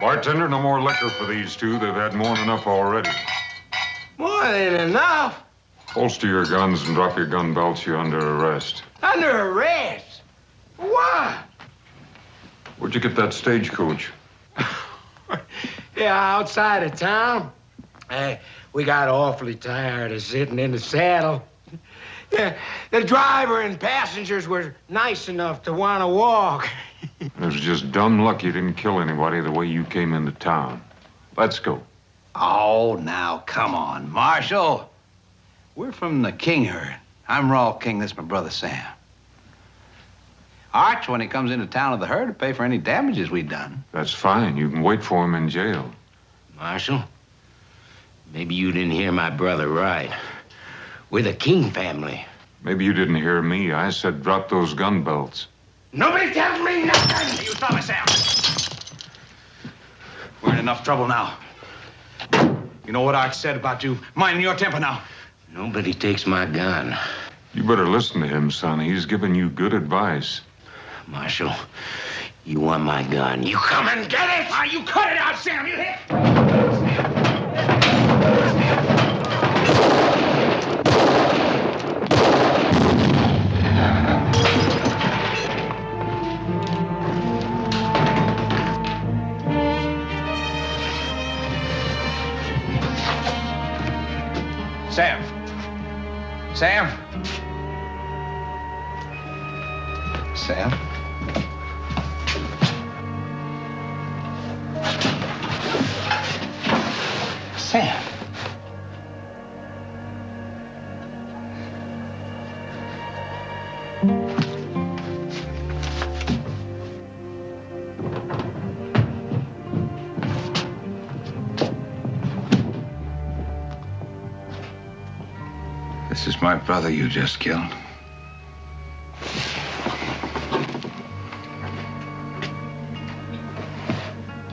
Bartender, no more liquor for these two. They've had more than enough already. More than enough? Holster your guns and drop your gun belts. You're under arrest. Under arrest? Why? Where'd you get that stagecoach? Yeah, outside of town. We got awfully tired of sitting in the saddle. Yeah, the driver and passengers were nice enough to want to walk. It was just dumb luck you didn't kill anybody the way you came into town. Let's go. Oh, now, come on, Marshal. We're from the King herd. I'm Raw King. This is my brother, Sam. Arch, when he comes into town with the herd, to pay for any damages we've done. That's fine. You can wait for him in jail. Marshal, maybe you didn't hear my brother right. We're the King family. Maybe you didn't hear me. I said drop those gun belts. Nobody tells me nothing. You stop it, Sam. We're in enough trouble now. You know what Arch said about you minding your temper now? Nobody takes my gun. You better listen to him, son. He's giving you good advice. Marshal, you want my gun. You come and get it! Ah, you cut it out, Sam. You hit. Sam. Sam. Sam. Sam. This is my brother you just killed.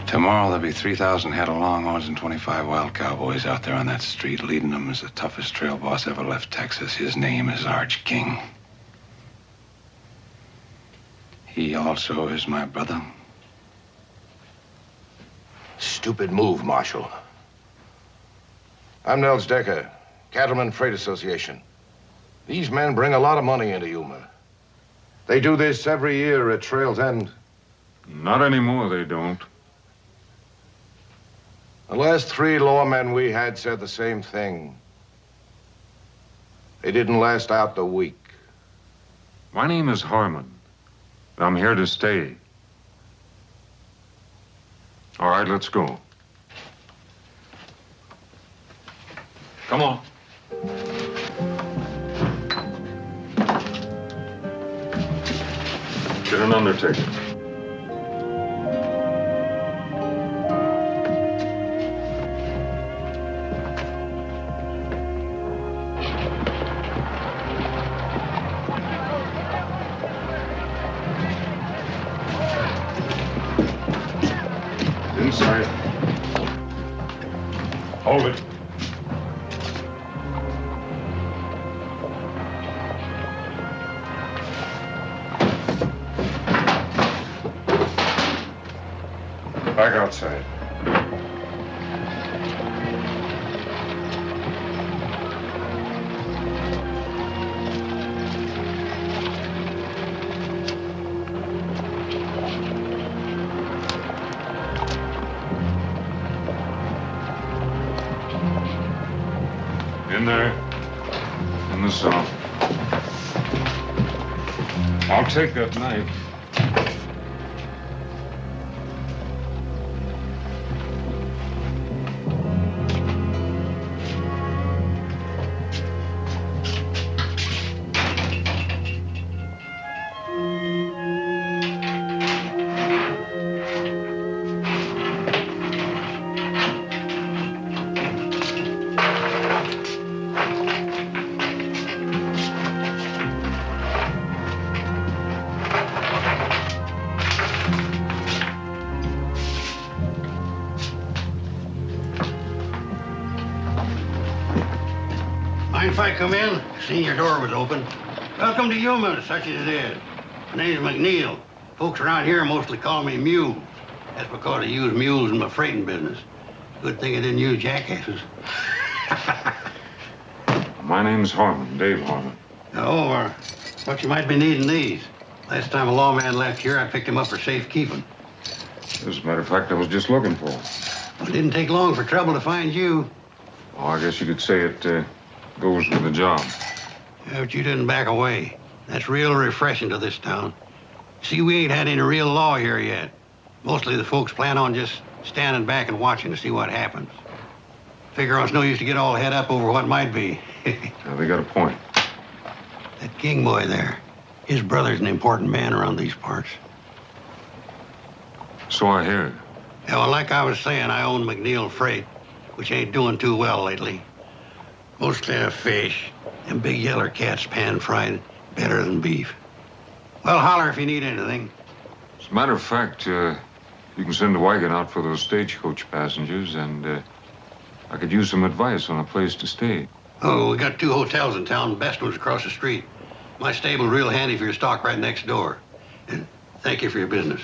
Tomorrow there'll be 3,000 head of longhorns and 25 wild cowboys out there on that street. Leading them is the toughest trail boss ever left Texas. His name is Arch King. He also is my brother. Stupid move, Marshal. I'm Nels Decker, Cattleman Freight Association. These men bring a lot of money into Yuma. They do this every year at Trail's End. Not anymore, they don't. The last 3 lawmen we had said the same thing. They didn't last out the week. My name is Harmon. I'm here to stay. All right, let's go. Come on. Get an undertaker. Inside. Hold it. Back outside. In there. In the cell. I'll take that knife. Mind if I come in? Seen your door was open. Welcome to Yuma, such as it is. My name's McNeil. Folks around here mostly call me Mew. That's because I use mules in my freighting business. Good thing I didn't use jackasses. My name's Harmon, Dave Harmon. Oh, thought you might be needing these. Last time a lawman left here, I picked him up for safekeeping. As a matter of fact, I was just looking for him. It didn't take long for trouble to find you. Oh, I guess you could say it goes with the job. Yeah, but you didn't back away. That's real refreshing to this town. See, we ain't had any real law here yet. Mostly the folks plan on just standing back and watching to see what happens. Figure it's no use to get all head up over what might be. Now, they got a point. That King boy there, his brother's an important man around these parts. So I hear. Yeah, well, like I was saying, I own McNeil Freight, which ain't doing too well lately. Mostly a fish, and big yeller cats pan-fried better than beef. Well, holler if you need anything. As a matter of fact, you can send a wagon out for those stagecoach passengers, and I could use some advice on a place to stay. Oh, we got 2 hotels in town. Best one's across the street. My stable's real handy for your stock right next door. And thank you for your business.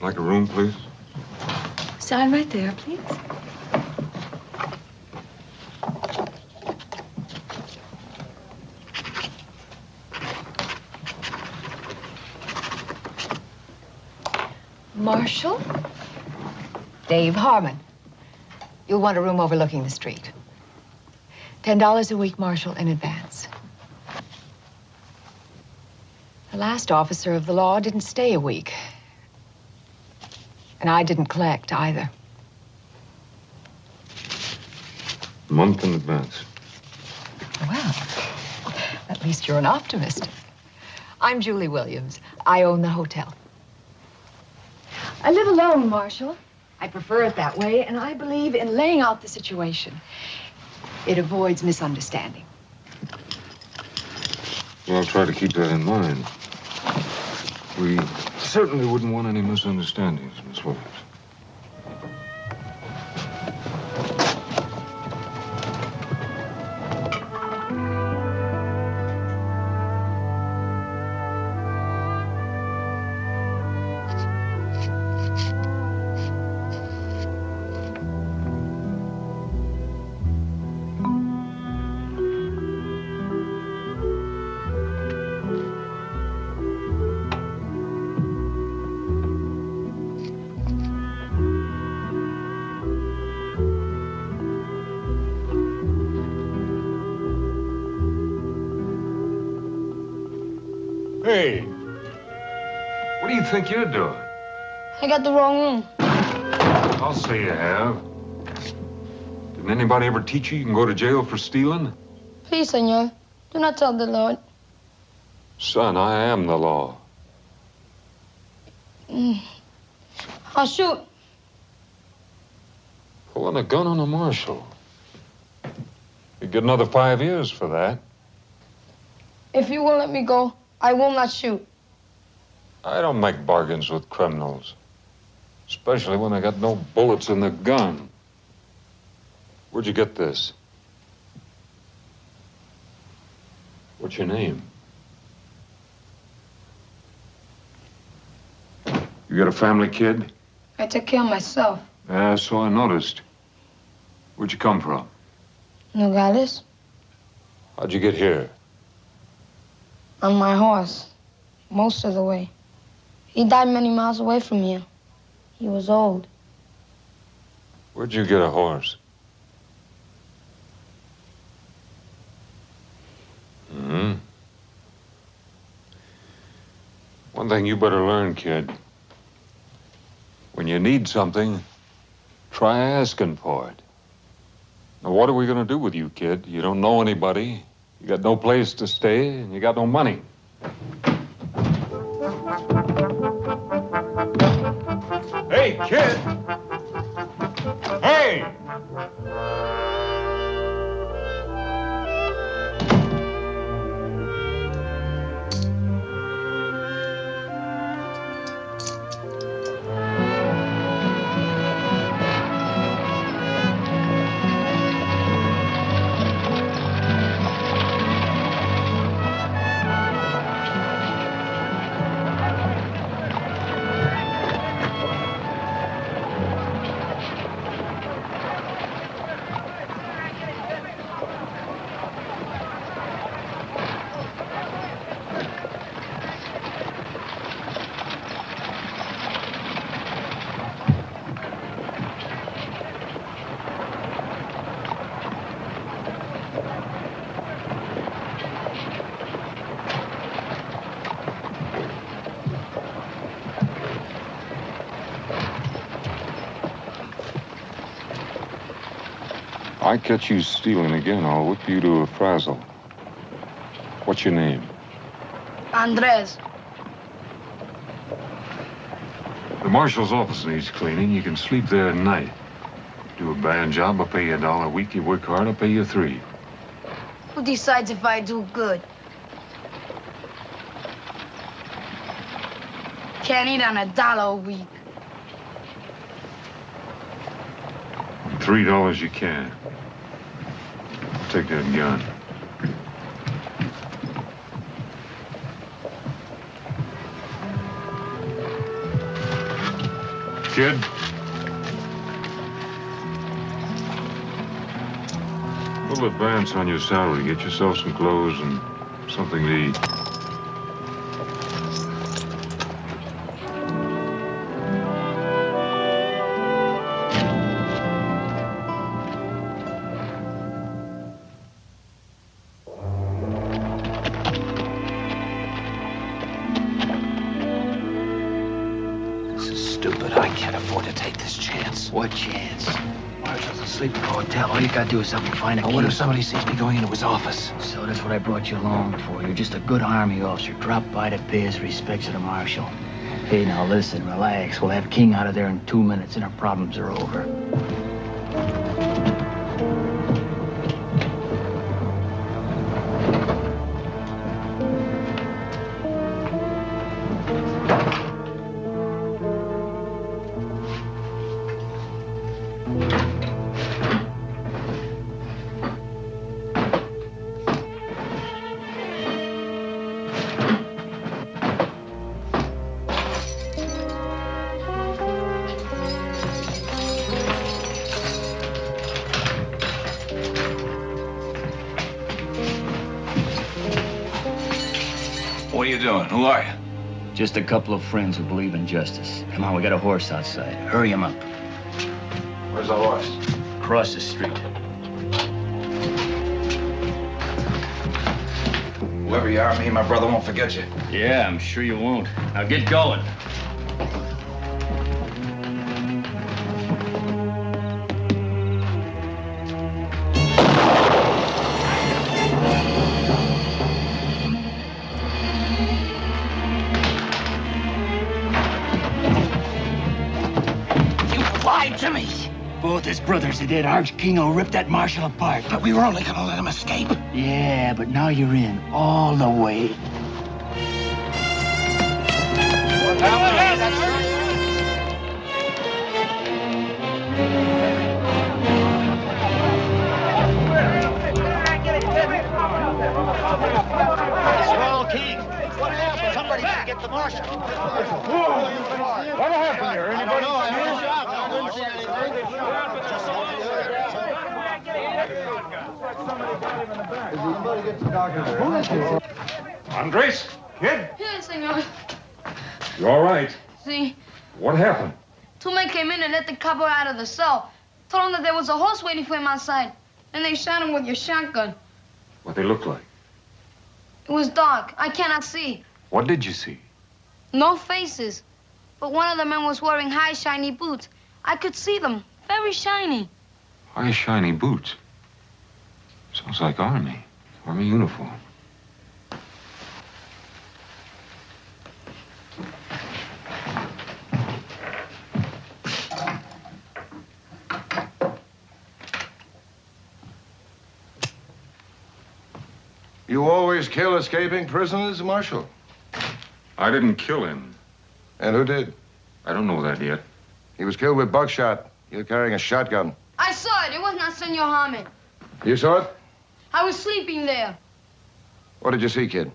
Like a room, please? Sign right there, please. Marshal? Dave Harmon. You'll want a room overlooking the street. $10 a week, Marshal, in advance. The last officer of the law didn't stay a week. And I didn't collect either. A month in advance. Well, at least you're an optimist. I'm Julie Williams. I own the hotel. I live alone, Marshal. I prefer it that way, and I believe in laying out the situation. It avoids misunderstanding. Well, I'll try to keep that in mind. We certainly wouldn't want any misunderstandings, Miss Williams. Hey, what do you think you're doing? I got the wrong room. I'll say you have. Didn't anybody ever teach you can go to jail for stealing? Please, senor, do not tell the Lord. Son, I am the law. I'll shoot. Pulling a gun on a marshal. You'd get another 5 years for that. If you won't let me go, I will not shoot. I don't make bargains with criminals. Especially when I got no bullets in the gun. Where'd you get this? What's your name? You got a family, kid? I take care of myself. Yeah, so I noticed. Where'd you come from? Nogales? How'd you get here? On my horse. Most of the way. He died many miles away from here. He was old. Where'd you get a horse? One thing you better learn, kid. When you need something, try asking for it. Now, what are we gonna do with you, kid? You don't know anybody. You got no place to stay, and you got no money. Kid! Hey! I catch you stealing again, I'll whip you to a frazzle. What's your name? Andres. The marshal's office needs cleaning. You can sleep there at night. Do a bad job, I'll pay you $1 a week. You work hard, I'll pay you $3. Who decides if I do good? Can't eat on $1 a week. $3 you can. Take that gun. Kid? We'll advance on your salary. Get yourself some clothes and something to eat. What chance? Marshal's asleep in the hotel. All you gotta do is help me find a key. What if somebody sees me going into his office? So that's what I brought you along for. You're just a good army officer. Drop by to pay his respects to the marshal. Hey, now listen, relax. We'll have King out of there in 2 minutes and our problems are over. What are you doing? Who are you? Just a couple of friends who believe in justice. Come on, we got a horse outside. Hurry him up. Where's the horse? Cross the street. Whoever you are, me and my brother won't forget you. Yeah, I'm sure you won't. Now get going. Both his brothers are dead. Arch Kingo ripped that marshal apart. But we were only gonna let him escape. Yeah, but now you're in all the way. Small King. What happened? Somebody should get the marshal. What happened here? Anybody Andres, kid? Yes, senor. You all right? See, What happened? 2 men came in and let the copper out of the cell. Told him that there was a horse waiting for him outside. Then they shot him with your shotgun. What they look like? It was dark. I cannot see. What did you see? No faces. But one of the men was wearing high, shiny boots. I could see them. Very shiny. High, shiny boots. Sounds like Army. Army uniform. You always kill escaping prisoners, Marshal? I didn't kill him. And who did? I don't know that yet. He was killed with buckshot. You're carrying a shotgun. I saw it. It was not Senor Harmon. You saw it? I was sleeping there. What did you see, kid?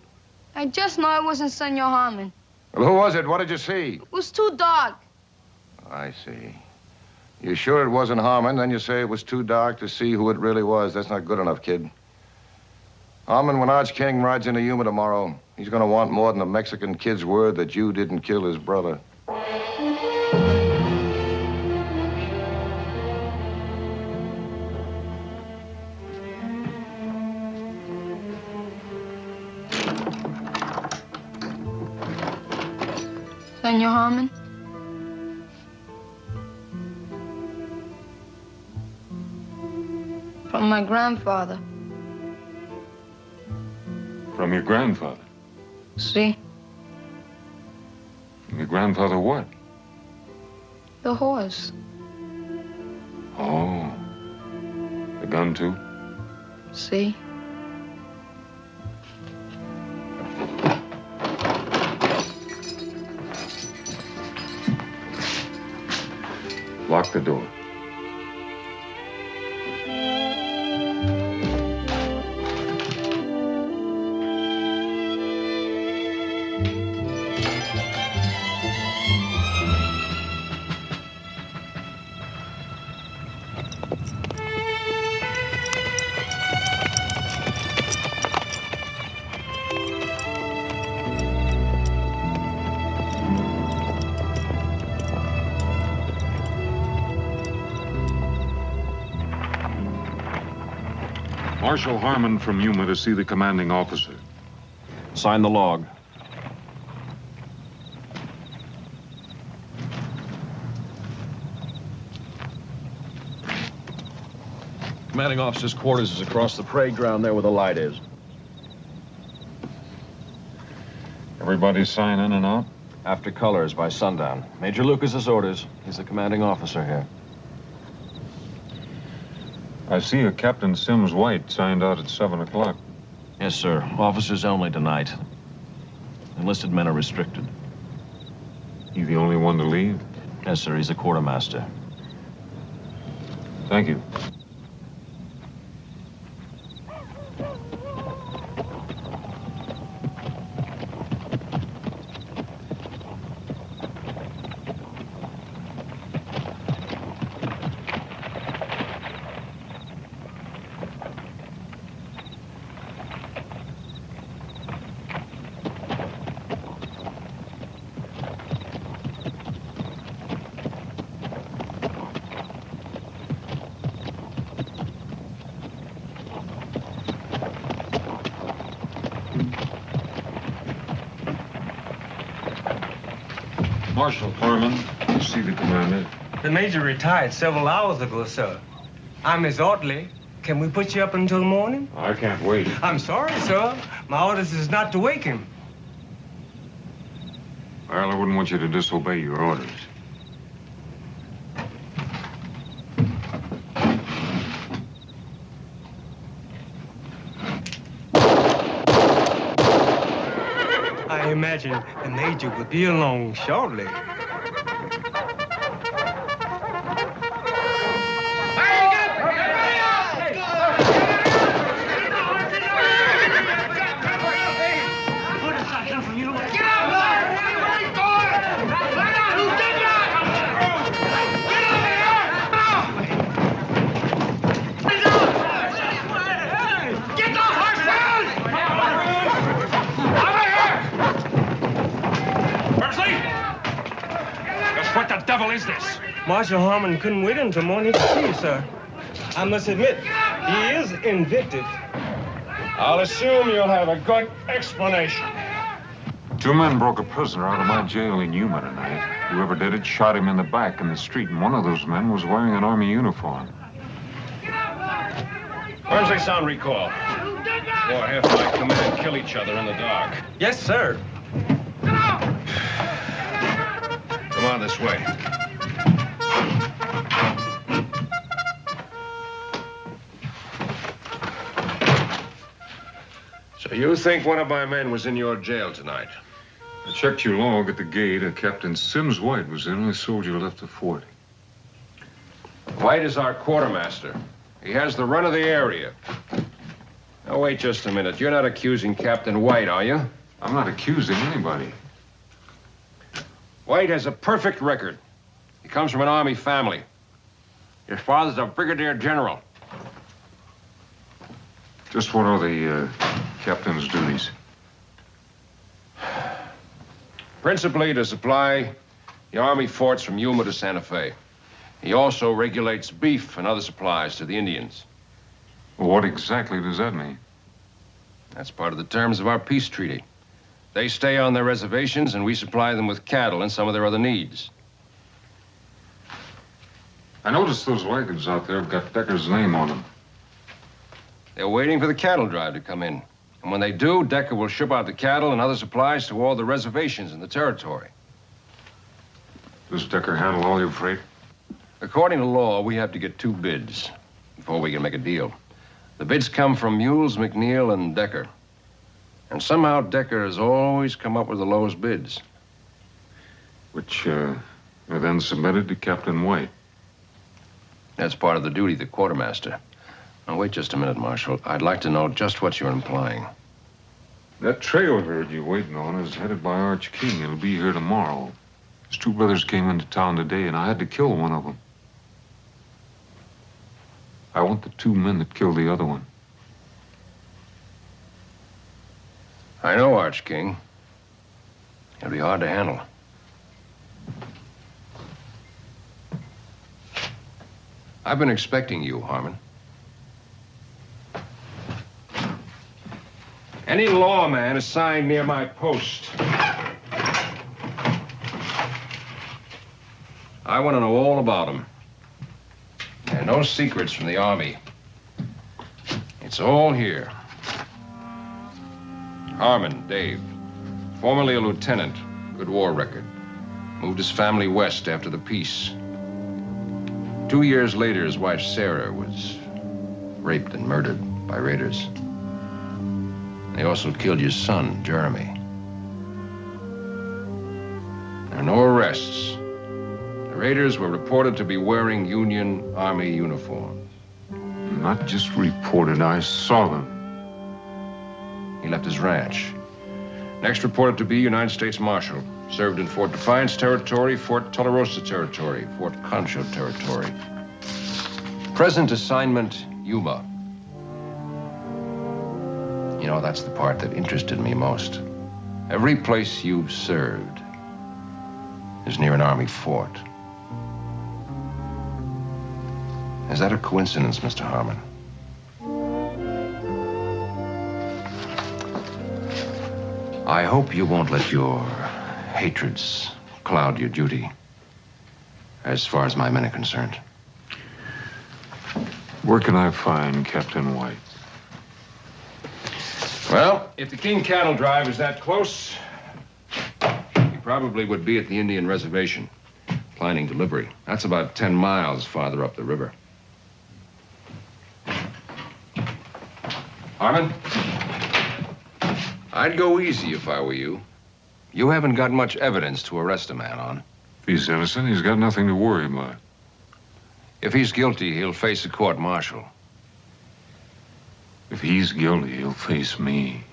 I just know it wasn't Senor Harmon. Well, who was it? What did you see? It was too dark. I see. You sure it wasn't Harmon? Then you say it was too dark to see who it really was. That's not good enough, kid. Harmon, when Arch King rides into Yuma tomorrow, he's going to want more than a Mexican kid's word that you didn't kill his brother. Senor Harmon? From my grandfather. From your grandfather? See? From your grandfather what? The horse. Oh. The gun, too? See? Lock the door. Marshal Harmon from Yuma to see the commanding officer. Sign the log. Commanding officer's quarters is across the parade ground there where the light is. Everybody sign in and out? After colors by sundown. Major Lucas's orders. He's the commanding officer here. I see a Captain Sims White signed out at 7 o'clock. Yes, sir. Officers only tonight. Enlisted men are restricted. You the only one to leave? Yes, sir. He's a quartermaster. Thank you. Marshal Harmon, you see the commander? The major retired several hours ago, sir. I'm his orderly. Can we put you up until morning? I can't wait. I'm sorry, sir. My orders is not to wake him. Well, I wouldn't want you to disobey your orders. I imagine the major will be along shortly. What the devil is this? Marshal Harmon couldn't wait until morning to see you, sir. I must admit, he is invicted. I'll assume you'll have a good explanation. 2 men broke a prisoner out of my jail in Yuma tonight. Whoever did it shot him in the back in the street, and one of those men was wearing an Army uniform. Where's they sound recall? Or half my command kill each other in the dark. Yes, sir. Come on this way. So You think one of my men was in your jail tonight? I checked your log at the gate. Captain Sims White was the only soldier left the fort. White is our quartermaster. He has the run of the area. Now, wait just a minute. You're not accusing Captain White, are you? I'm not accusing anybody. White has a perfect record. He comes from an Army family. His father's a brigadier general. Just what are the captain's duties? Principally to supply the Army forts from Yuma to Santa Fe. He also regulates beef and other supplies to the Indians. Well, what exactly does that mean? That's part of the terms of our peace treaty. They stay on their reservations, and we supply them with cattle and some of their other needs. I noticed those wagons out there have got Decker's name on them. They're waiting for the cattle drive to come in. And when they do, Decker will ship out the cattle and other supplies to all the reservations in the territory. Does Decker handle all your freight? According to law, we have to get 2 bids before we can make a deal. The bids come from Mules, McNeil, and Decker. And somehow Decker has always come up with the lowest bids. Which are then submitted to Captain White. That's part of the duty of the quartermaster. Now, wait just a minute, Marshal. I'd like to know just what you're implying. That trail herd you're waiting on is headed by Arch King. It'll be here tomorrow. His 2 brothers came into town today, and I had to kill one of them. I want the 2 men that killed the other one. I know Arch King. It'll be hard to handle. I've been expecting you, Harmon. Any lawman assigned near my post. I want to know all about him. And no secrets from the Army. It's all here. Harmon, Dave. Formerly a lieutenant. Good war record. Moved his family west after the peace. 2 years later, his wife, Sarah, was raped and murdered by raiders. They also killed your son, Jeremy. There are no arrests. The raiders were reported to be wearing Union Army uniforms. Not just reported, I saw them. He left his ranch. Next reported to be United States Marshal. Served in Fort Defiance Territory, Fort Tularosa Territory, Fort Concho Territory. Present assignment, Yuma. You know, that's the part that interested me most. Every place you've served is near an Army fort. Is that a coincidence, Mr. Harmon? I hope you won't let your hatreds cloud your duty, as far as my men are concerned. Where can I find Captain White? Well, if the King cattle drive is that close, he probably would be at the Indian reservation, planning delivery. That's about 10 miles farther up the river. Harmon? I'd go easy if I were you. You haven't got much evidence to arrest a man on. If he's innocent, he's got nothing to worry about. If he's guilty, he'll face a court-martial. If he's guilty, he'll face me.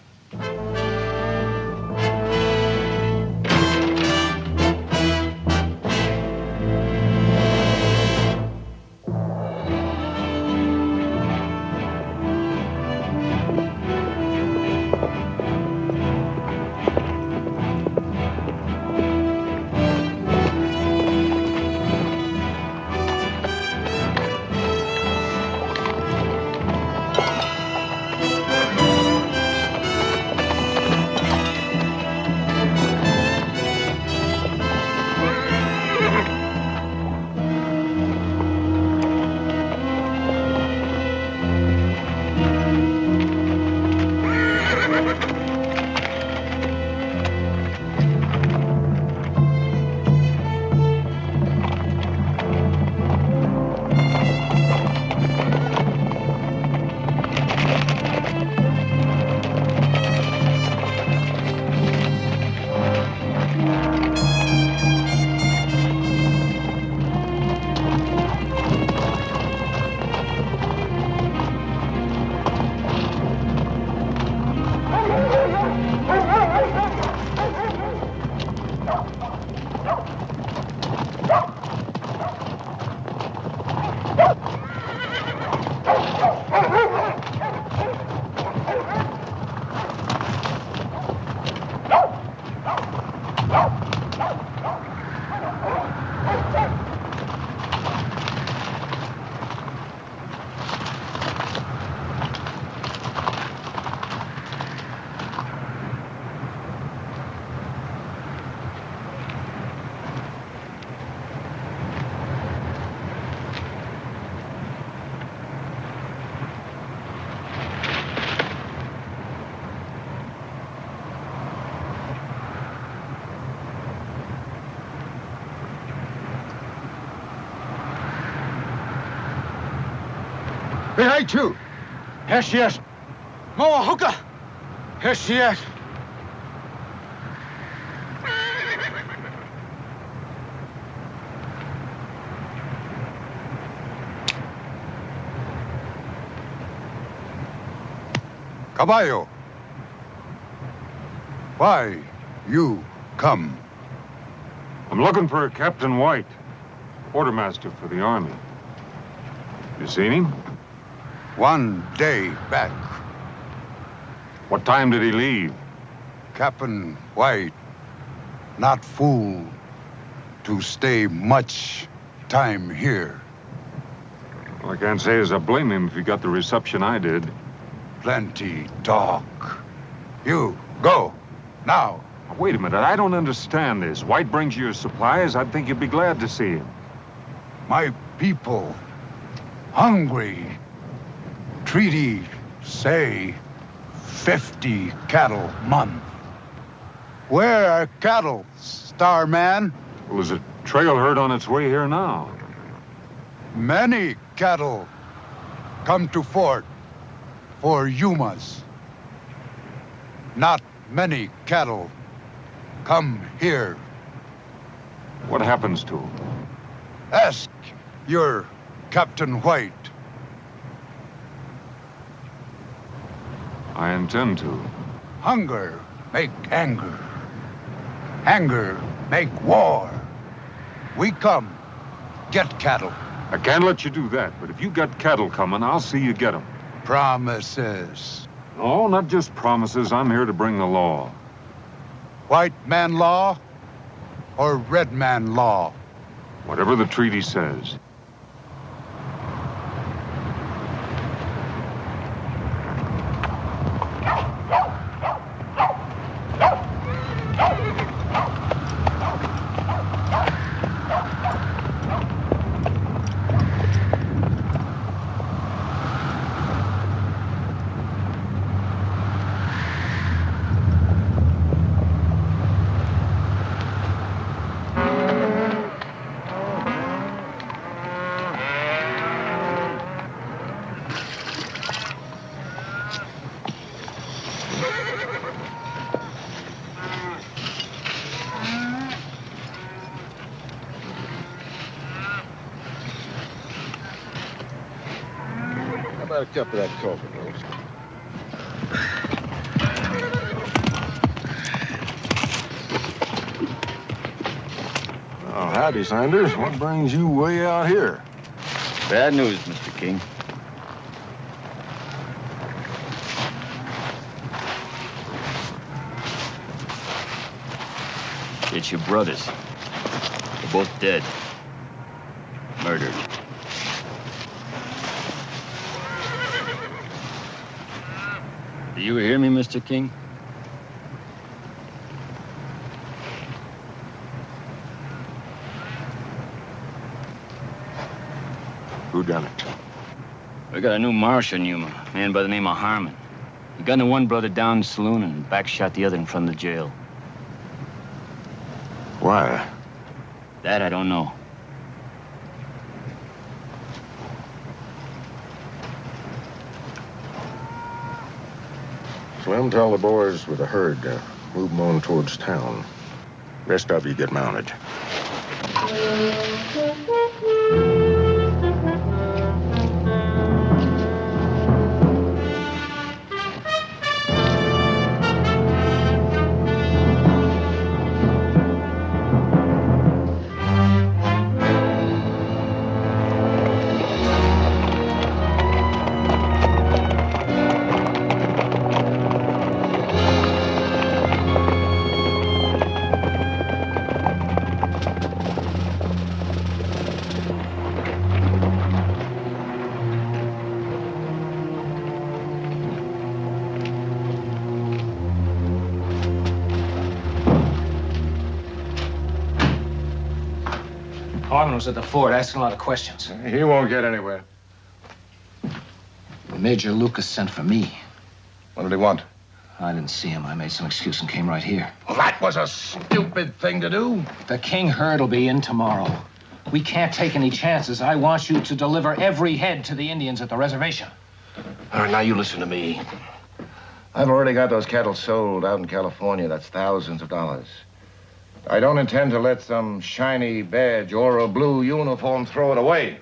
Behind you! Here she is. Moa hookah. Here she is. Caballo. Why you come? I'm looking for Captain White, quartermaster for the Army. You seen him? 1 day back. What time did he leave? Captain White, not fool to stay much time here. Well, I can't say as I blame him if he got the reception I did. Plenty talk. You, go, now. Wait a minute, I don't understand this. White brings you your supplies, I'd think you'd be glad to see him. My people, hungry. Treaty say 50 cattle month. Where are cattle, Starman? Well, there's a trail herd on its way here now. Many cattle come to fort for Yumas. Not many cattle come here. What happens to him? Ask your Captain White. I intend to. Hunger make anger. Anger make war. We come, get cattle. I can't let you do that, but if you got cattle coming, I'll see you get them. Promises. No, not just promises. I'm here to bring the law. White man law or red man law? Whatever the treaty says. A cup of that coffee, Rose. Oh, howdy, Sanders. What brings you way out here? Bad news, Mr. King. It's your brothers. They're both dead. Murdered. Do you hear me, Mr. King? Who done it? We got a new marshal in Yuma, a man by the name of Harmon. He gunned one brother down in the saloon and backshot the other in front of the jail. Why? That I don't know. Slim, tell the boys with the herd to move them on towards town. Rest of you get mounted. Harmon was at the fort asking a lot of questions. He won't get anywhere. Major Lucas sent for me. What did he want? I didn't see him. I made some excuse and came right here. Well, that was a stupid thing to do. The king herd will be in tomorrow. We can't take any chances. I want you to deliver every head to the Indians at the reservation. All right, now you listen to me. I've already got those cattle sold out in California. That's thousands of dollars. I don't intend to let some shiny badge or a blue uniform throw it away.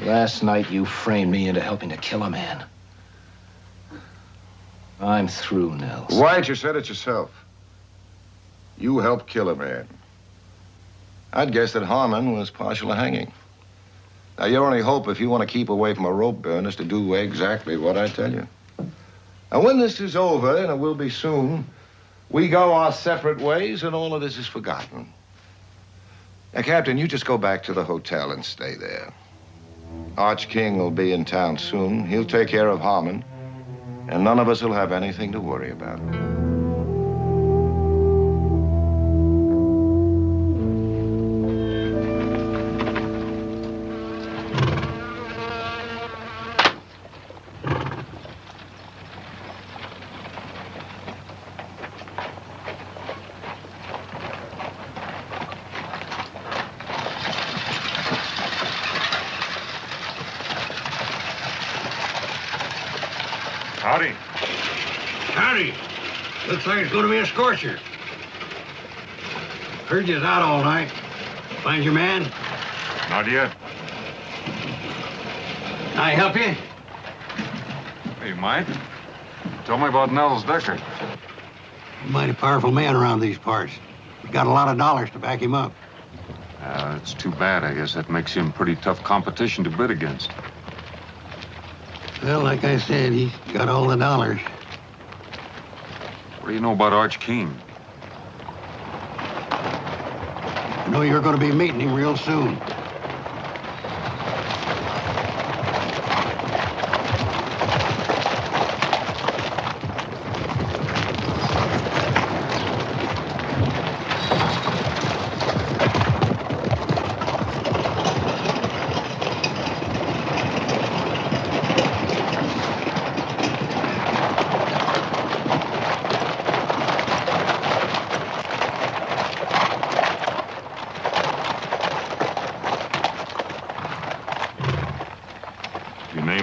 Last night, you framed me into helping to kill a man. I'm through, Nels. White, you said it yourself. You helped kill a man. I'd guess that Harmon was partial to hanging. Now, your only hope, if you want to keep away from a rope burn, is to do exactly what I tell you. And when this is over, and it will be soon, we go our separate ways, and all of this is forgotten. Now, Captain, you just go back to the hotel and stay there. Arch King will be in town soon. He'll take care of Harmon, and none of us will have anything to worry about. Howdy. Howdy. Looks like it's going to be a scorcher. Heard you was out all night. Find your man? Not yet. Can I help you? Hey, Mike. Tell me about Nels Decker. Mighty powerful man around these parts. He's got a lot of dollars to back him up. It's too bad. I guess that makes him pretty tough competition to bid against. Well, like I said, he's got all the dollars. What do you know about Arch King? I know you're going to be meeting him real soon.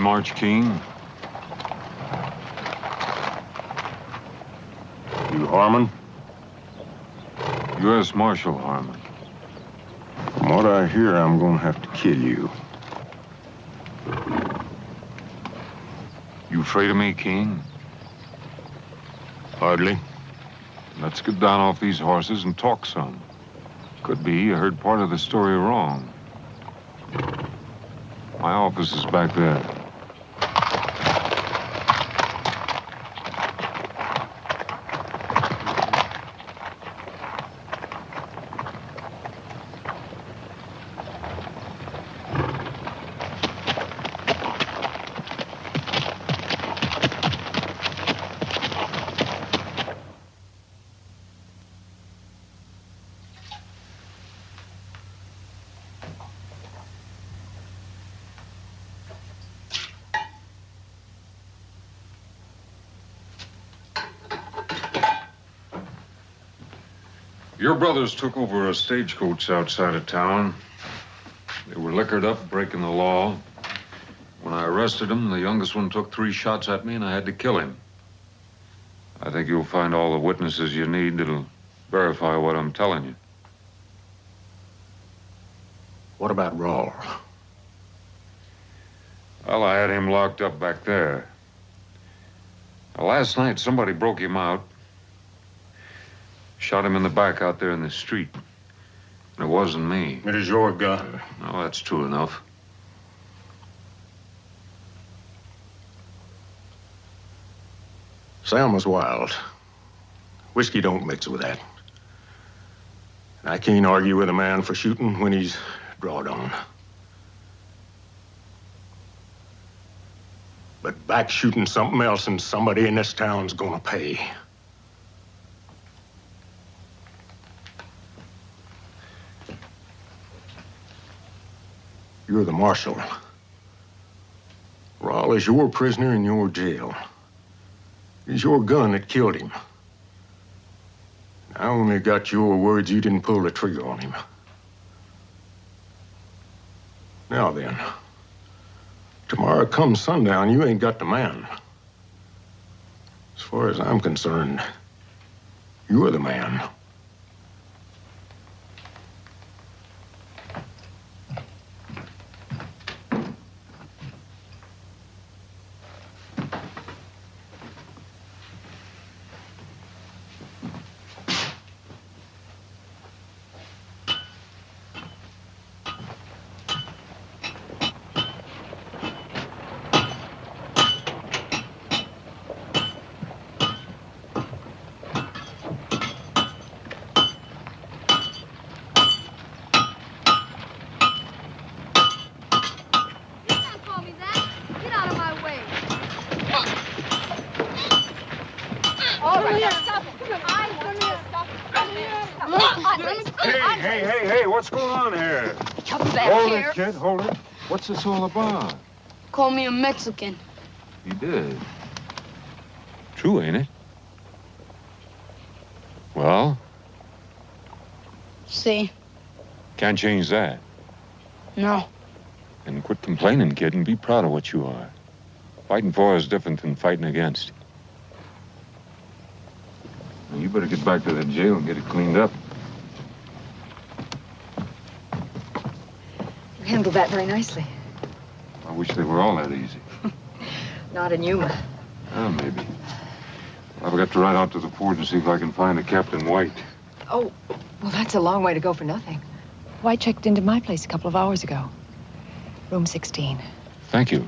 Arch King? You Harmon? U.S. Marshal Harmon. From what I hear, I'm gonna have to kill you. You afraid of me, King? Hardly. Let's get down off these horses and talk some. Could be you heard part of the story wrong. My office is back there. Your brothers took over a stagecoach outside of town. They were liquored up, breaking the law. When I arrested them, the youngest one took 3 shots at me, and I had to kill him. I think you'll find all the witnesses you need that'll verify what I'm telling you. What about Rawl? Well, I had him locked up back there. Now, last night, somebody broke him out. Shot him in the back out there in the street. And it wasn't me. It is your gun. No, that's true enough. Sam was wild. Whiskey don't mix with that. And I can't argue with a man for shooting when he's drawed on. But back shooting something else, and somebody in this town's gonna pay. You're the marshal. Rawl is your prisoner in your jail. It's your gun that killed him. I only got your words you didn't pull the trigger on him. Now then, tomorrow come sundown, you ain't got the man. As far as I'm concerned, you're the man. Hey, what's going on here? Come back Hold here. it, kid, hold it. What's this all about? Call me a Mexican. You did. True, ain't it? Well? See, Can't change that. no. And quit complaining, kid, and be proud of what you are. Fighting for is different than fighting against. Now, you better get back to that jail and get it cleaned up. You handled that very nicely. I wish they were all that easy. Not in Yuma. Maybe. I've got to ride out to the port and see if I can find a Captain White. Oh, well, that's a long way to go for nothing. White checked into my place a couple of hours ago. Room 16. Thank you.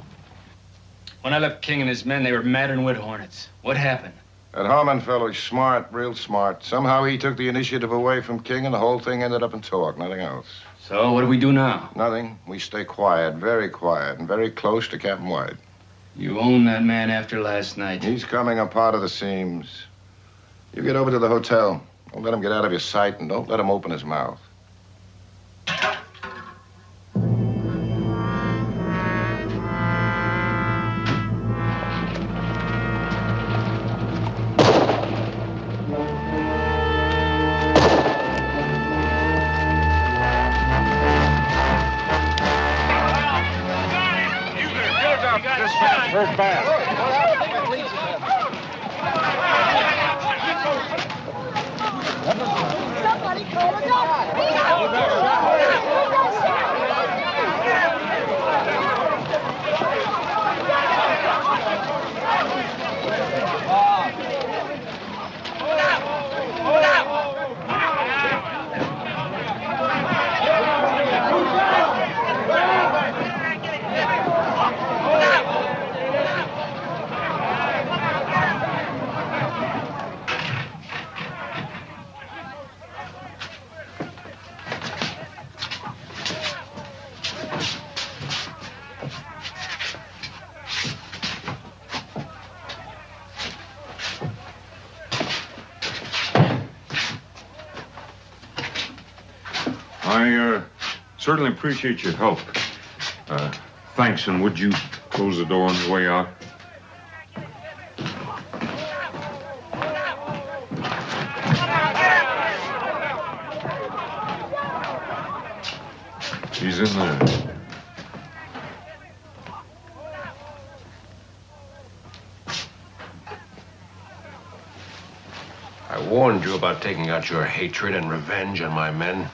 When I left King and his men, they were madder than wood hornets. What happened? That Harmon fellow's smart, real smart. Somehow he took the initiative away from King, and the whole thing ended up in talk, nothing else. So, what do we do now? Nothing. We stay quiet, and very close to Captain White. You own that man after last night. He's coming apart of the seams. You get over to the hotel. Don't let him get out of your sight, and don't let him open his mouth. Hurt bad. Somebody call a doctor. I certainly appreciate your help. Thanks, and would you close the door on your way out? She's in there. I warned you about taking out your hatred and revenge on my men.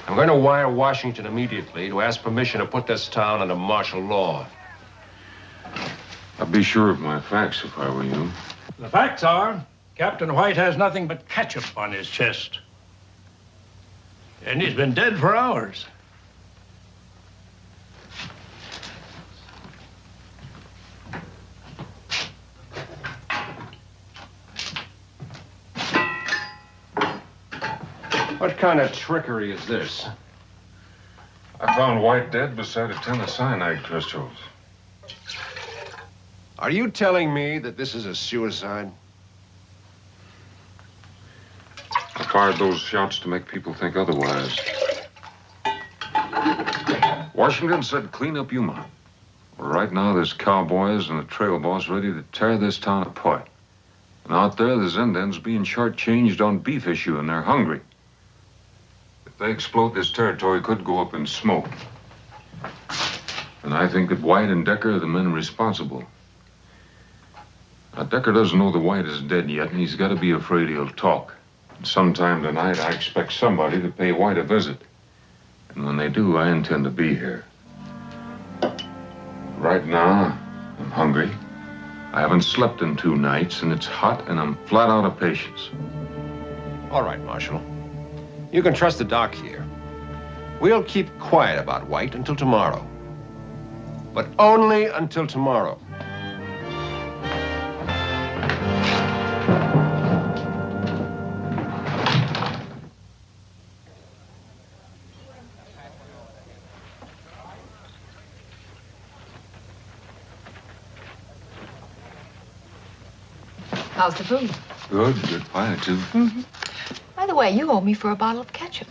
I'm going to wire Washington immediately to ask permission to put this town under martial law. I'd be sure of my facts if I were you. The facts are, Captain White has nothing but ketchup on his chest. And he's been dead for hours. What kind of trickery is this? I found White dead beside a tin of cyanide crystals. Are you telling me that this is a suicide? I fired those shots to make people think otherwise. Washington said clean up Yuma. Well, right now there's cowboys and a trail boss ready to tear this town apart. And out there's Indians being shortchanged on beef issue, and they're hungry. If they explode, this territory could go up in smoke. And I think that White and Decker are the men responsible. Now, Decker doesn't know the White is dead yet, and he's got to be afraid he'll talk. And sometime tonight, I expect somebody to pay White a visit. And when they do, I intend to be here. Right now, I'm hungry. I haven't slept in 2 nights, and it's hot, and I'm flat out of patience. All right, Marshal. You can trust the doc here. We'll keep quiet about White until tomorrow. But only until tomorrow. How's the food? Good pie, too. Mm-hmm. By the way, you owe me for a bottle of ketchup.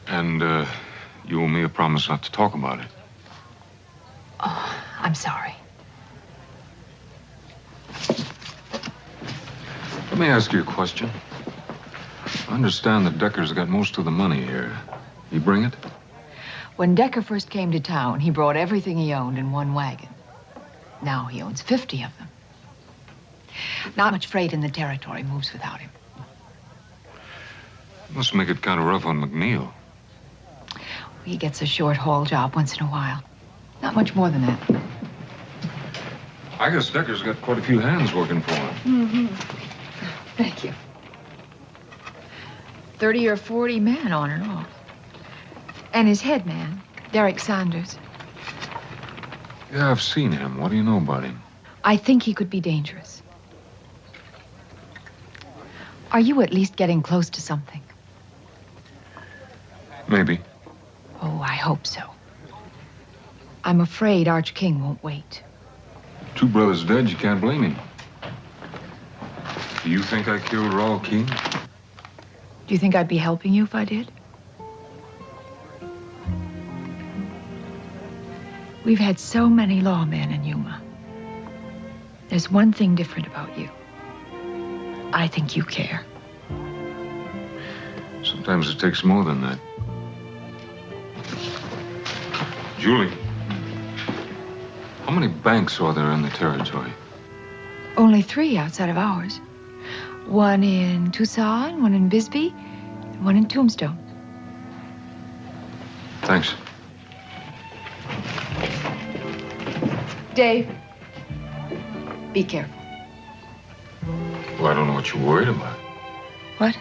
And, you owe me a promise not to talk about it. Oh, I'm sorry. Let me ask you a question. I understand that Decker's got most of the money here. You bring it? When Decker first came to town, he brought everything he owned in one wagon. Now he owns 50 of them. Not much freight in the territory moves without him. Must make it kind of rough on McNeil. He gets a short haul job once in a while. Not much more than that. I guess Decker's got quite a few hands working for him. Mm-hmm. Thank you. 30 or 40 men on and off. And his head man, Derek Sanders. Yeah, I've seen him. What do you know about him? I think he could be dangerous. Are you at least getting close to something? Maybe. Oh, I hope so. I'm afraid Arch King won't wait. 2 brothers dead, you can't blame him. Do you think I killed Raul King? Do you think I'd be helping you if I did? We've had so many lawmen in Yuma. There's one thing different about you. I think you care. Sometimes it takes more than that. Julie, how many banks are there in the territory? Only 3 outside of ours. One in Tucson, one in Bisbee, and one in Tombstone. Thanks. Dave, be careful. Well, I don't know what you're worried about. What?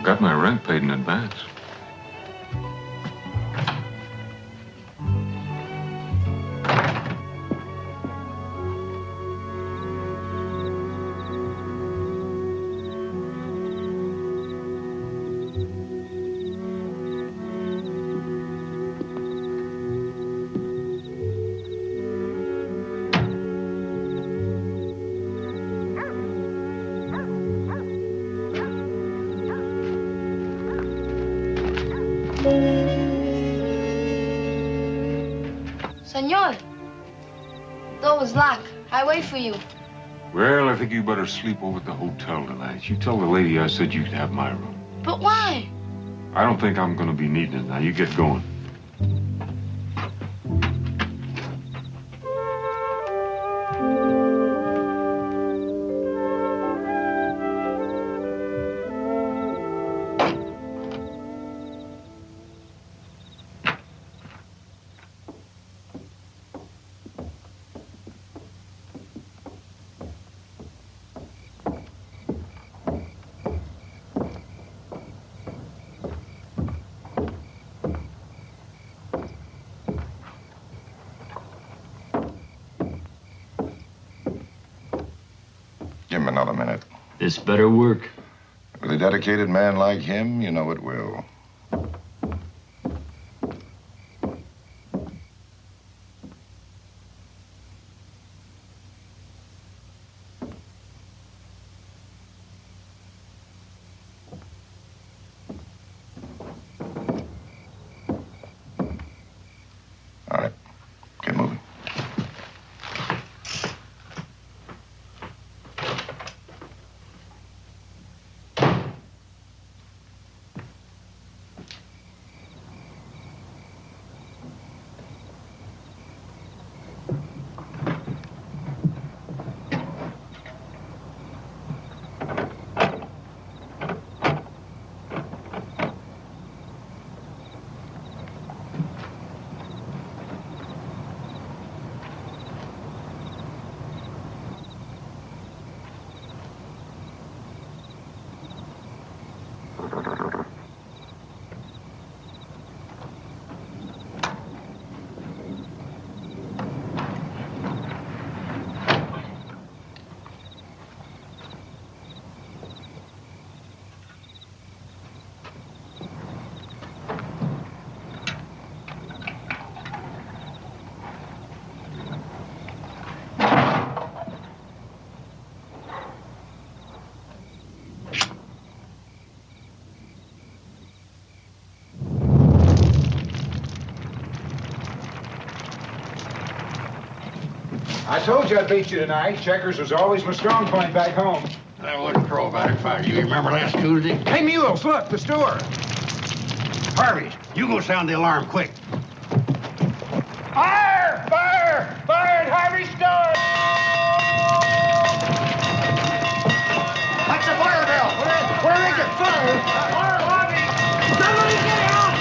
Got my rent paid in advance. Senor, door was locked. I wait for you. Well, I think you better sleep over at the hotel tonight. You tell the lady I said you could have my room. But why? I don't think I'm going to be needing it. Now, you get going. Give him another minute. This better work. With a dedicated man like him, you know it will. All right. Get moving. I told you I'd beat you tonight. Checkers was always my strong point back home. I wouldn't crow about it, Fire. You remember last Tuesday? Hey, Mules, look, the store. Harvey, you go sound the alarm quick. Fire! Fire! Fire at Harvey's store! What's the fire bell? Where is it? Fire! Fire, Harvey! Somebody get out!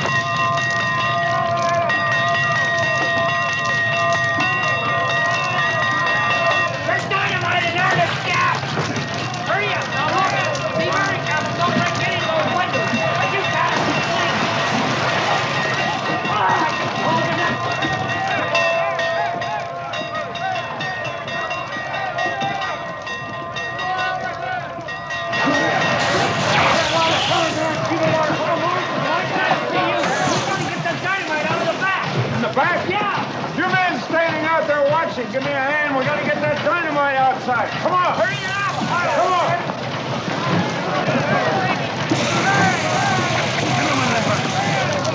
There's dynamite in there, let's stop! Hurry up, now, hurry up! Be very careful, don't break any of those windows! But you got it! Back? Yeah. Your man's standing out there watching. Give me a hand. We gotta get that dynamite outside. Come on. Hurry it up. Come on.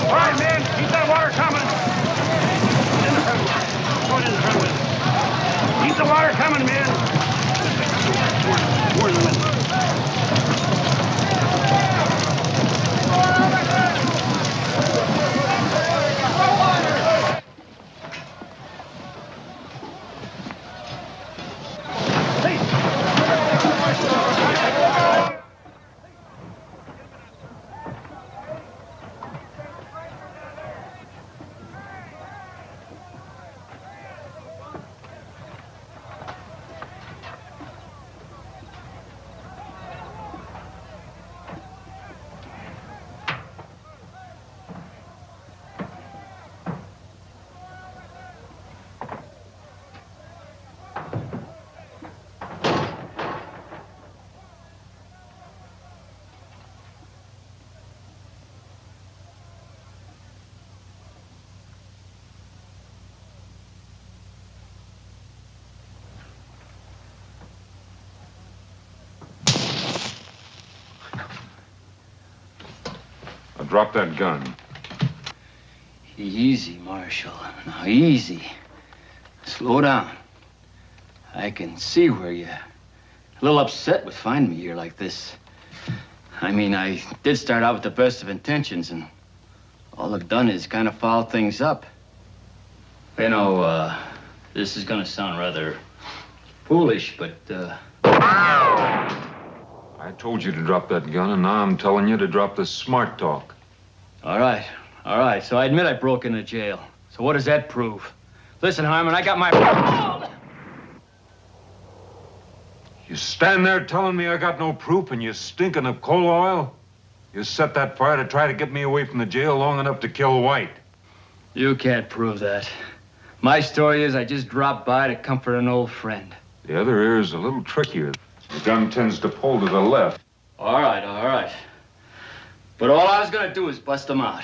All right, man. Keep that water coming. Go in the front with it. Keep the water coming, man. More in the window. Drop that gun. Easy, Marshal. Now, easy. Slow down. I can see where you're a little upset with finding me here like this. I mean, I did start out with the best of intentions, and all I've done is kind of foul things up. You know, this is gonna sound rather foolish, but, I told you to drop that gun, and now I'm telling you to drop the smart talk. All right. So I admit I broke into jail. So what does that prove? Listen, Harmon, I got my... You stand there telling me I got no proof and you stinking of coal oil? You set that fire to try to get me away from the jail long enough to kill White. You can't prove that. My story is I just dropped by to comfort an old friend. The other ear is a little trickier. The gun tends to pull to the left. All right. But all I was gonna do is bust him out.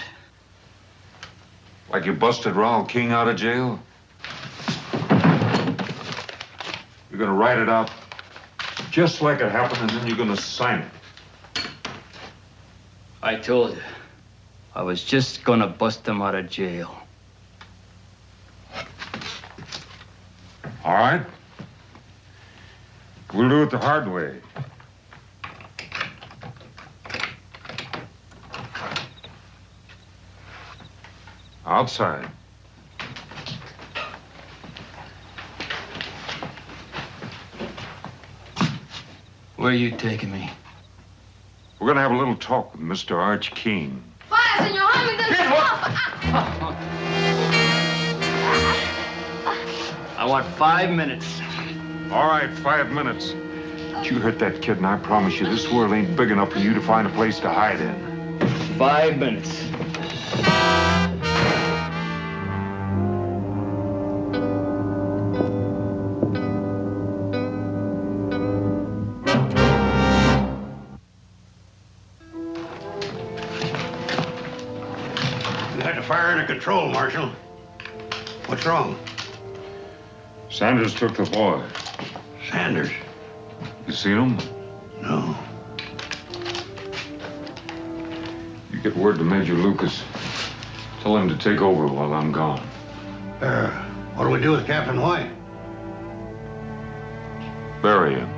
Like you busted Raoul King out of jail? You're gonna write it out just like it happened, and then you're gonna sign it. I told you. I was just gonna bust him out of jail. All right. We'll do it the hard way. Outside. Where are you taking me? We're gonna have a little talk with Mr. Arch King. Fire, Senor Harmon, I want 5 minutes. All right, 5 minutes. But you hurt that kid, and I promise you, this world ain't big enough for you to find a place to hide in. 5 minutes. Fire under control, Marshal. What's wrong? Sanders took the boy. Sanders? You seen him? No. You get word to Major Lucas. Tell him to take over while I'm gone. What do we do with Captain White? Bury him.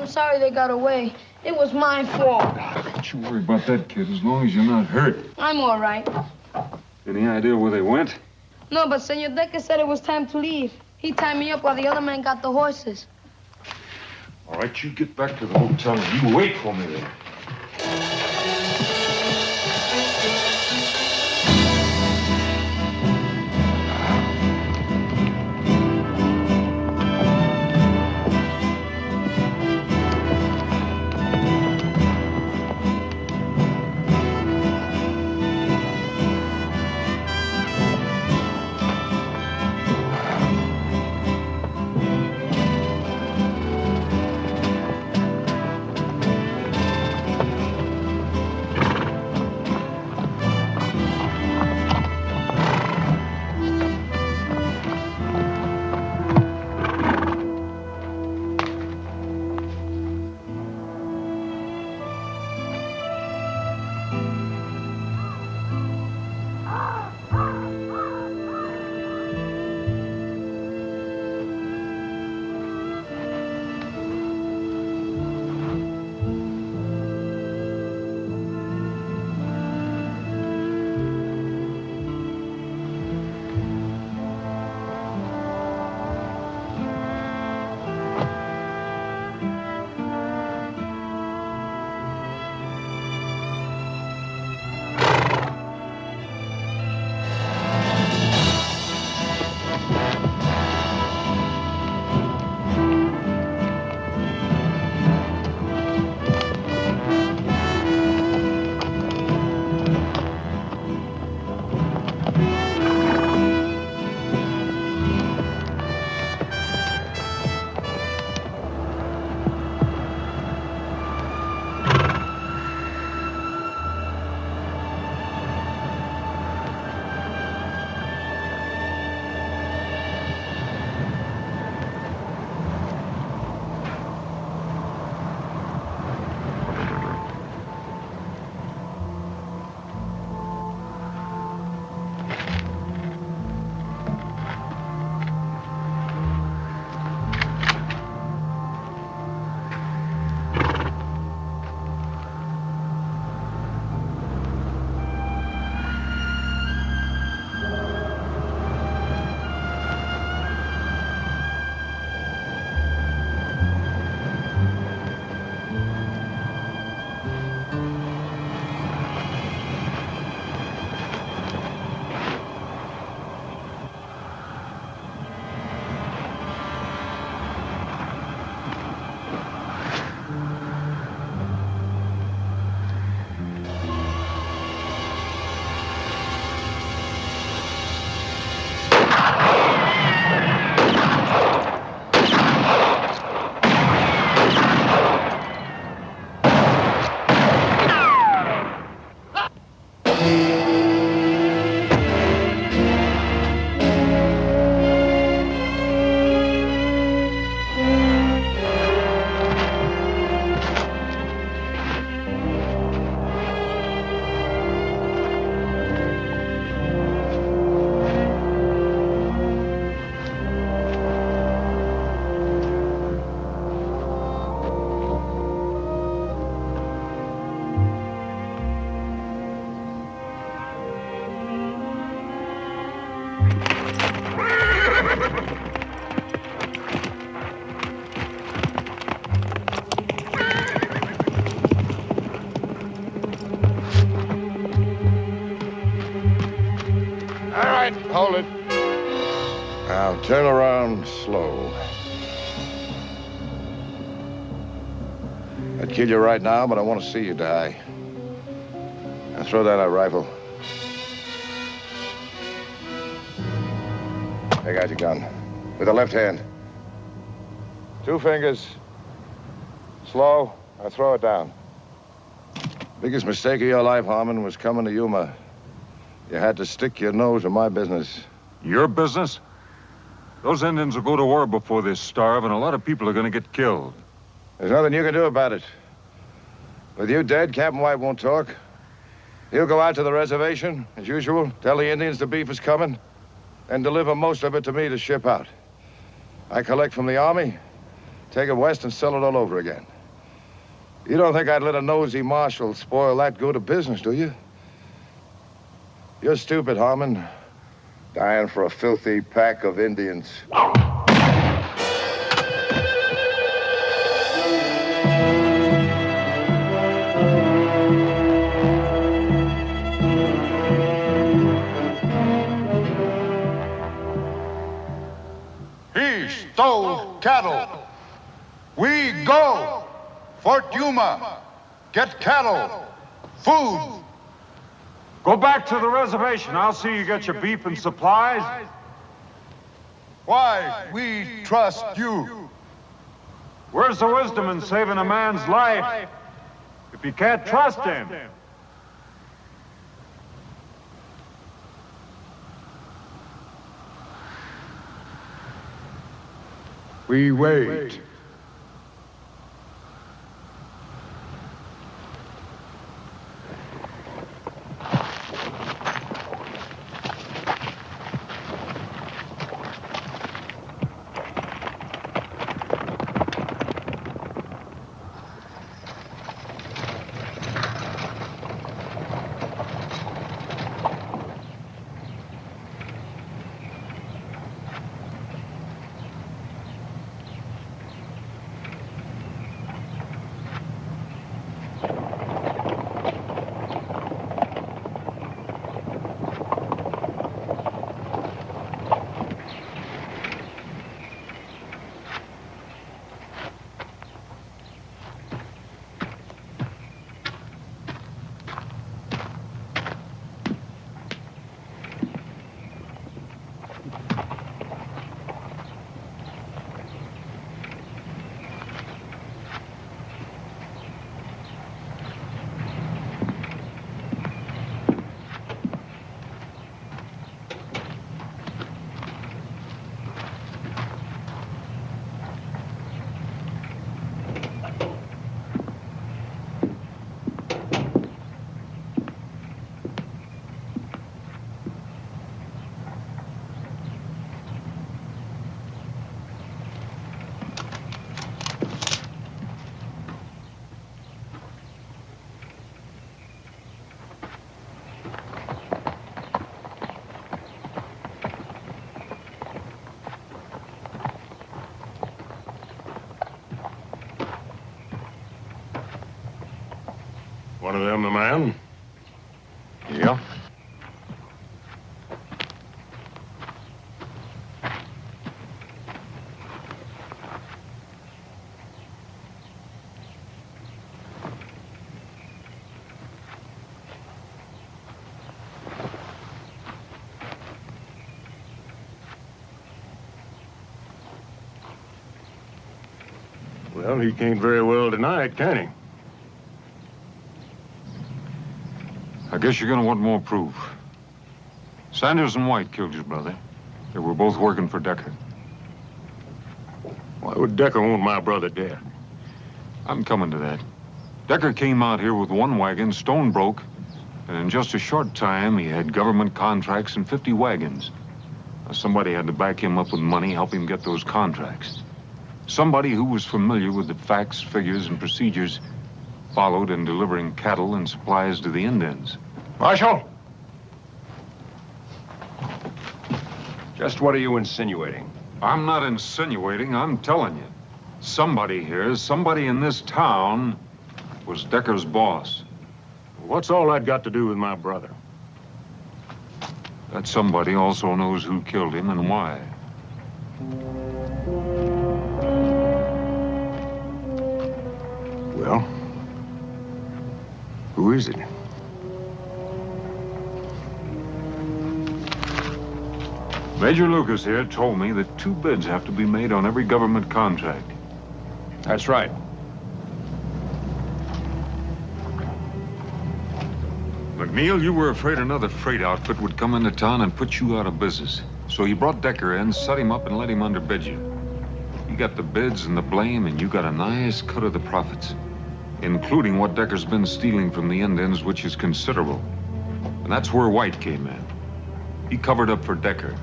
I'm sorry they got away. It was my fault. Don't you worry about that, kid, as long as you're not hurt. I'm all right. Any idea where they went? No, but Senor Decker said it was time to leave. He tied me up while the other man got the horses. All right, you get back to the hotel and you wait for me there. Now, turn around slow. I'd kill you right now, but I want to see you die. Now, throw down that rifle. Take out your gun. With the left hand. 2 fingers. Slow. Now, throw it down. Biggest mistake of your life, Harmon, was coming to Yuma. You had to stick your nose in my business. Your business? Those Indians will go to war before they starve, and a lot of people are going to get killed. There's nothing you can do about it. With you dead, Captain White won't talk. He'll go out to the reservation, as usual, tell the Indians the beef is coming, and deliver most of it to me to ship out. I collect from the army, take it west, and sell it all over again. You don't think I'd let a nosy marshal spoil that good a business, do you? You're stupid, Harmon. Dying for a filthy pack of Indians. He stole cattle. We go. Fort Yuma. Get cattle. Food. Go back to the reservation. I'll see you get your beef and supplies. Why we trust you. Where's the wisdom in saving a man's life if you can't trust him? We wait. One of them the man? Yeah. Well, he can't very well deny it, can he? I guess you're gonna want more proof. Sanders and White killed your brother. They were both working for Decker. Why would Decker want my brother dead? I'm coming to that. Decker came out here with one wagon, stone broke, and in just a short time, he had government contracts and 50 wagons. Now, somebody had to back him up with money, help him get those contracts. Somebody who was familiar with the facts, figures, and procedures followed in delivering cattle and supplies to the Indians. Marshal! Just what are you insinuating? I'm not insinuating, I'm telling you. Somebody here, somebody in this town, was Decker's boss. What's all that got to do with my brother? That somebody also knows who killed him and why. Well, who is it? Major Lucas here told me that 2 bids have to be made on every government contract. That's right. McNeil, you were afraid another freight outfit would come into town and put you out of business. So you brought Decker in, set him up, and let him underbid you. You got the bids and the blame, and you got a nice cut of the profits, including what Decker's been stealing from the Indians, which is considerable. And that's where White came in. He covered up for Decker.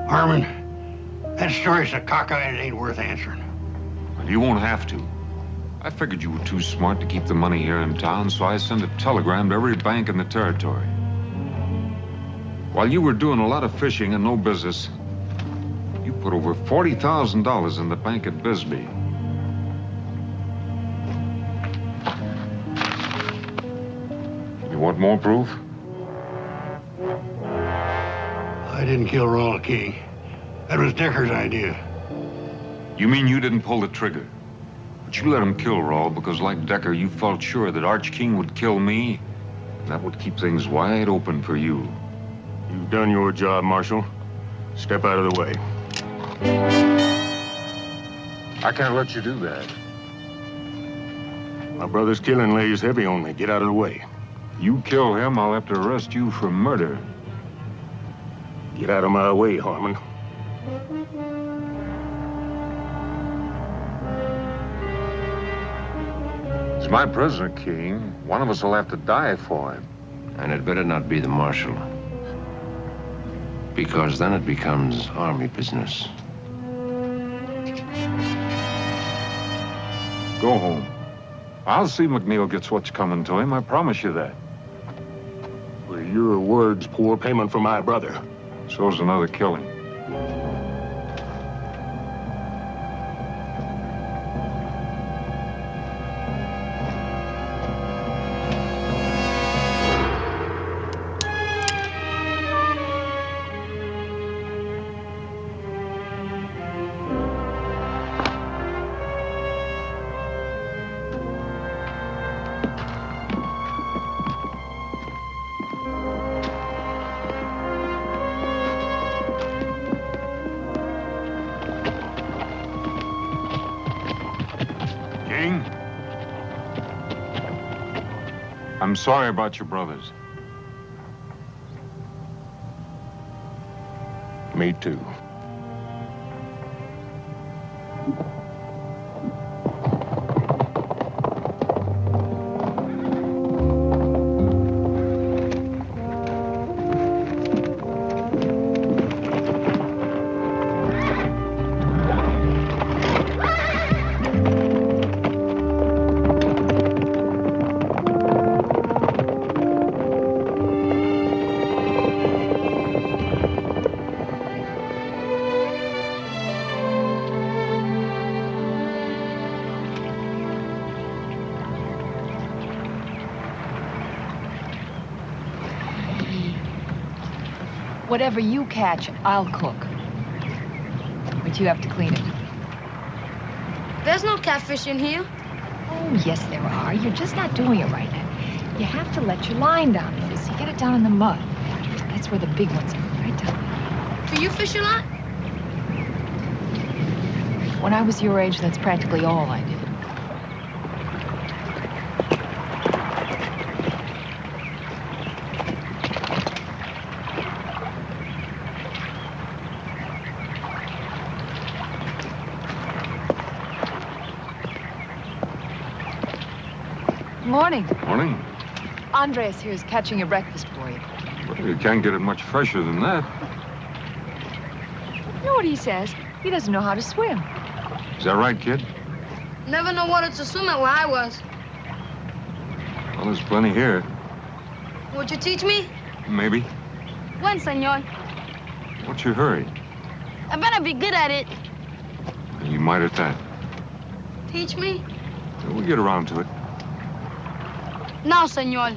Harmon, that story's a cockeye. It ain't worth answering. Well, you won't have to. I figured you were too smart to keep the money here in town, so I sent a telegram to every bank in the territory. While you were doing a lot of fishing and no business, you put over $40,000 in the bank at Bisbee. You want more proof? I didn't kill Ronald King. That was Decker's idea. You mean you didn't pull the trigger? But you let him kill Rawl because, like Decker, you felt sure that Arch King would kill me. And that would keep things wide open for you. You've done your job, Marshal. Step out of the way. I can't let you do that. My brother's killing lays heavy on me. Get out of the way. You kill him, I'll have to arrest you for murder. Get out of my way, Harmon. He's my prisoner, King. One of us will have to die for him. And it better not be the Marshal. Because then it becomes army business. Go home. I'll see McNeil gets what's coming to him. I promise you that. Well, your word's poor payment for my brother. So's another killing. I'm sorry about your brothers. Me too. Whatever you catch, I'll cook. But you have to clean it. There's no catfish in here. Oh, yes, there are. You're just not doing it right now. You have to let your line down, Liz. You get it down in the mud. That's where the big ones are, right down. Do you fish a lot? When I was your age, that's practically all I did. Morning. Morning. Andres here is catching your breakfast for you. Well, you can't get it much fresher than that. You know what he says? He doesn't know how to swim. Is that right, kid? Never know what to swim at where I was. Well, there's plenty here. Would you teach me? Maybe. When, senor? What's your hurry? I better be good at it. You might at that. Teach me? We'll get around to it. Now, senor.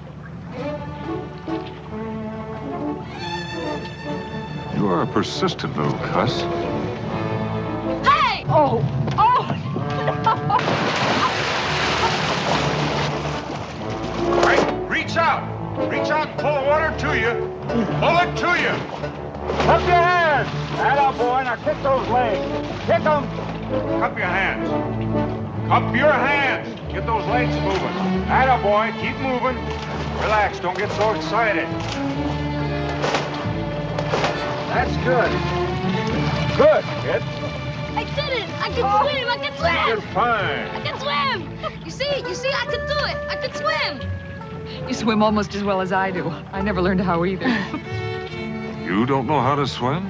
You are a persistent little cuss. Oh, oh! All right, reach out. Reach out and pull the water to you. Pull it to you. Cup your hands. Atta boy, now kick those legs. Kick them. Cup your hands. Cup your hands. Get those legs moving. Atta boy, keep moving. Relax, don't get so excited. That's good. Good, kid. I did it! I can swim! I can swim! You're fine. I can swim! You see, I can do it! I can swim! You swim almost as well as I do. I never learned how either. You don't know how to swim?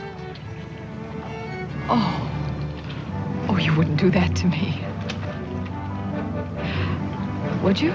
Oh. Oh, you wouldn't do that to me. Would you?